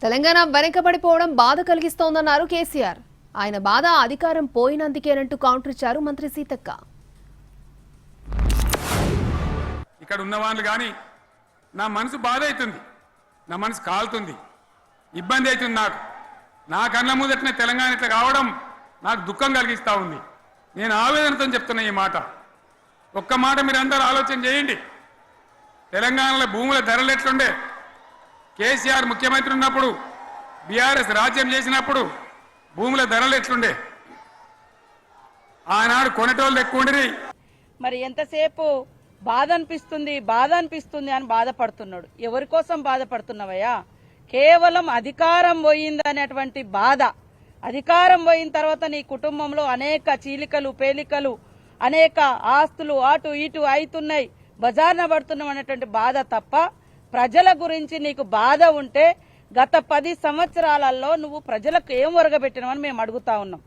తెలంగాణ వెనకబడిపోవడం బాధ కలిగిస్తోందన్నారు కేసీఆర్. ఆయన బాధ అధికారం పోయినందుకేనంటూ కౌంటర్ ఇచ్చారు మంత్రి సీతక్క. ఇక్కడ ఉన్న వాళ్ళు కానీ నా మనసు బాధ అవుతుంది, నా మనసు కాలుతుంది, ఇబ్బంది అవుతుంది. నా కళ్ళ ముందటనే తెలంగాణ ఇట్లా కావడం నాకు దుఃఖం కలిగిస్తూ ఉంది. నేను ఆవేదనతో చెప్తున్నా ఈ మాట. ఒక్క మాట మీరు అందరూ ఆలోచన చేయండి. తెలంగాణలో భూముల ధరలు ఎట్లుండే, కేసీఆర్ ముఖ్యమంత్రి ఉన్నప్పుడు, బీఆర్ఎస్ రాజ్యం చేసినప్పుడు భూముల ధరలు ఎట్లుండే, ఆనాడు కొనేటోళ్ళు ఎక్కువ ఉండి. మరి ఎంతసేపు బాధ అనిపిస్తుంది అని బాధపడుతున్నాడు. ఎవరి కోసం బాధపడుతున్నావయ్యా? కేవలం అధికారం పోయిందనేటువంటి బాధ. అధికారం పోయిన తర్వాత నీ కుటుంబంలో అనేక చీలికలు పేలికలు, అనేక ఆస్తులు అటు ఇటు అవుతున్నాయి, బజార్న పడుతున్నాం అనేటువంటి బాధ తప్ప ప్రజల గురించి నీకు బాధ ఉంటే గత 10 సంవత్సరాలలో నువ్వు ప్రజలకు ఏం ఒరగబెట్టినావని మేము అడుగుతా ఉన్నాం.